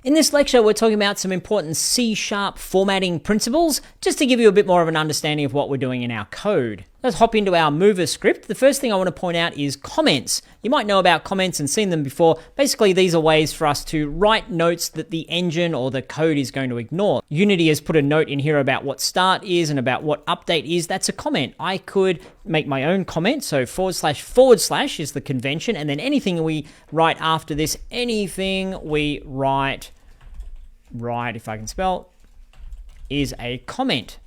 In this lecture, we're talking about some important C# formatting principles, just to give you a bit more of an understanding of what we're doing in our code. Let's hop into our mover script. The first thing I want to point out is comments. You might know about comments and seen them before. Basically, these are ways for us to write notes that the engine or the code is going to ignore. Unity has put a note in here about what start is and about what update is. That's a comment. I could make my own comment. So // is the convention. And then anything we write after this, anything we write, if I can spell, is a comment.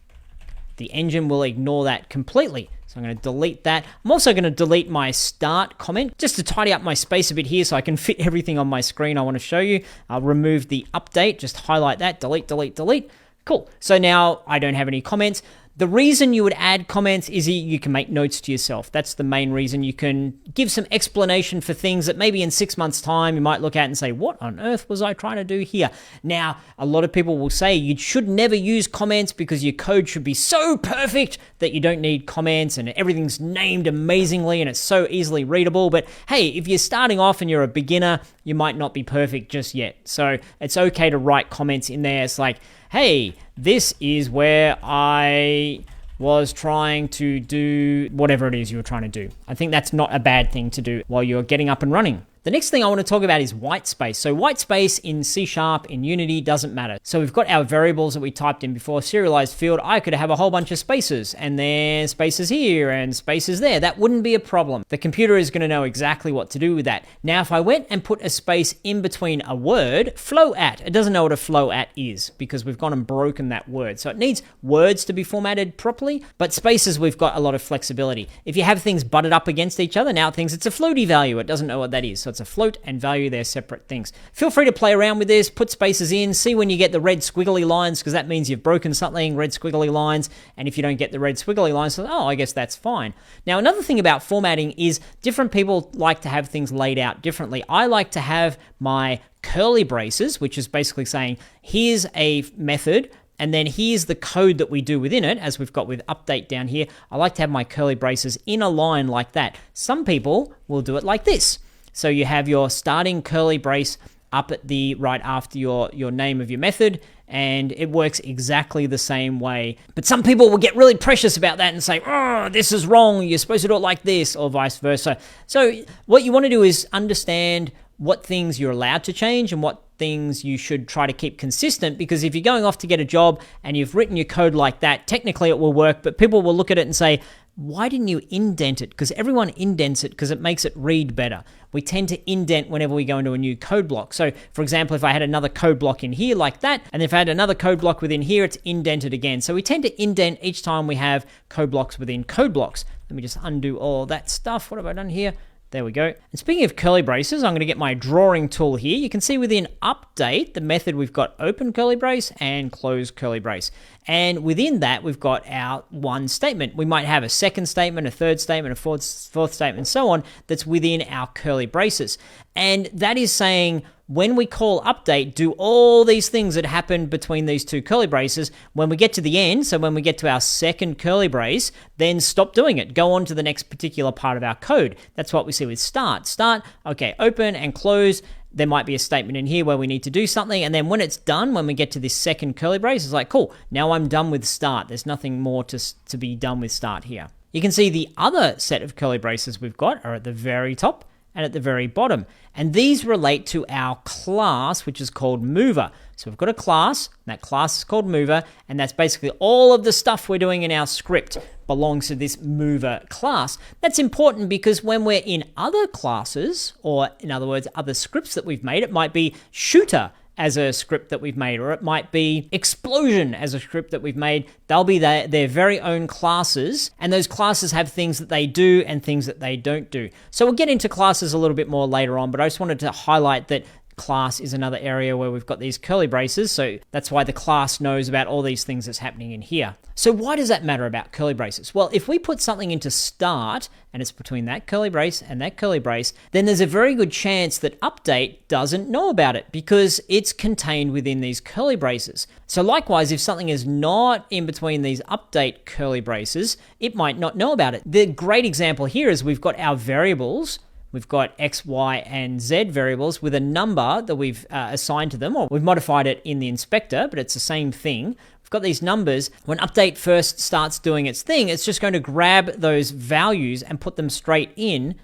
The engine will ignore that completely. So I'm going to delete that. I'm also going to delete my start comment just to tidy up my space a bit here so I can fit everything on my screen I want to show you. I'll remove the update, just highlight that, delete. Cool. So now I don't have any comments. The reason you would add comments is you can make notes to yourself. That's the main reason. You can give some explanation for things that maybe in 6 months' time you might look at and say, what on earth was I trying to do here? Now, a lot of people will say you should never use comments because your code should be so perfect that you don't need comments and everything's named amazingly and it's so easily readable. But hey, if you're starting off and you're a beginner, you might not be perfect just yet. So it's okay to write comments in there. It's like, hey, this is where I was trying to do whatever it is you were trying to do. I think that's not a bad thing to do while you're getting up and running. The next thing I want to talk about is white space. So white space in C# in Unity doesn't matter. So we've got our variables that we typed in before, serialized field. I could have a whole bunch of spaces and then spaces here and spaces there. That wouldn't be a problem. The computer is going to know exactly what to do with that. Now, if I went and put a space in between a word, flow at, it doesn't know what a flow at is because we've gone and broken that word. So it needs words to be formatted properly, but spaces, we've got a lot of flexibility. If you have things butted up against each other, now it thinks it's a floaty value. It doesn't know what that is. So it's a float and value, they're separate things. Feel free to play around with this, put spaces in, see when you get the red squiggly lines, because that means you've broken something, red squiggly lines, and if you don't get the red squiggly lines, so, I guess that's fine. Now, another thing about formatting is different people like to have things laid out differently. I like to have my curly braces, which is basically saying, here's a method, and then here's the code that we do within it, as we've got with update down here. I like to have my curly braces in a line like that. Some people will do it like this. So you have your starting curly brace up at the right after your name of your method, and it works exactly the same way. But some people will get really precious about that and say, oh, this is wrong, you're supposed to do it like this, or vice versa. So what you want to do is understand what things you're allowed to change and what things you should try to keep consistent, because if you're going off to get a job and you've written your code like that, technically it will work, but people will look at it and say, why didn't you indent it? Because everyone indents it because it makes it read better. We tend to indent whenever we go into a new code block. So, for example, if I had another code block in here like that, and if I had another code block within here, it's indented again. So we tend to indent each time we have code blocks within code blocks. Let me just undo all that stuff. What have I done here? There we go. And speaking of curly braces, I'm going to get my drawing tool here. You can see within update, the method, we've got open curly brace and close curly brace. And within that, we've got our one statement. We might have a second statement, a third statement, a fourth statement, and so on, that's within our curly braces. And that is saying, when we call update, do all these things that happen between these two curly braces. When we get to the end, so when we get to our second curly brace, then stop doing it. Go on to the next particular part of our code. That's what we see with start. Start, okay, open and close. There might be a statement in here where we need to do something, and then when it's done, when we get to this second curly brace, it's like, cool, now I'm done with start. There's nothing more to be done with start here. You can see the other set of curly braces we've got are at the very top and at the very bottom. And these relate to our class, which is called mover. So we've got a class, and that class is called mover, and that's basically all of the stuff we're doing in our script belongs to this mover class. That's important because when we're in other classes, or in other words, other scripts that we've made, it might be shooter as a script that we've made, or it might be explosion as a script that we've made. They'll be their very own classes, and those classes have things that they do and things that they don't do. So we'll get into classes a little bit more later on, but I just wanted to highlight that class is another area where we've got these curly braces, so that's why the class knows about all these things that's happening in here. So why does that matter about curly braces? Well, if we put something into start, and it's between that curly brace and that curly brace, then there's a very good chance that update doesn't know about it because it's contained within these curly braces. So likewise, if something is not in between these update curly braces, it might not know about it. The great example here is we've got our variables We've got X, Y, and Z variables with a number that we've assigned to them, or we've modified it in the inspector, but it's the same thing. We've got these numbers. When update first starts doing its thing, it's just going to grab those values and put them straight in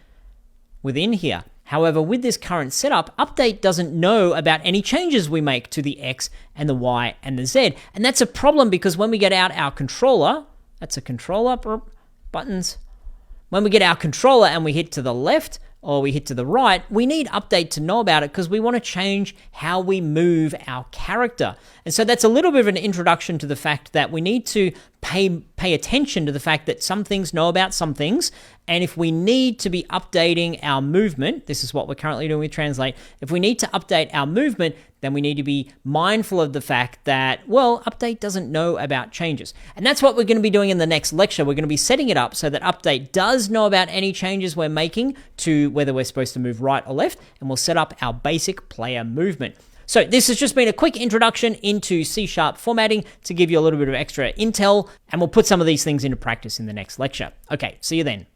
within here. However, with this current setup, update doesn't know about any changes we make to the X and the Y and the Z. And that's a problem because when we get out our controller, that's a controller, buttons. When we get our controller and we hit to the left or we hit to the right, we need update to know about it because we want to change how we move our character. And so that's a little bit of an introduction to the fact that we need to pay attention to the fact that some things know about some things. And if we need to be updating our movement, this is what we're currently doing with Translate. If we need to update our movement, then we need to be mindful of the fact that, well, update doesn't know about changes. And that's what we're going to be doing in the next lecture. We're going to be setting it up so that update does know about any changes we're making to whether we're supposed to move right or left, and we'll set up our basic player movement. So this has just been a quick introduction into C# formatting to give you a little bit of extra intel, and we'll put some of these things into practice in the next lecture. Okay, see you then.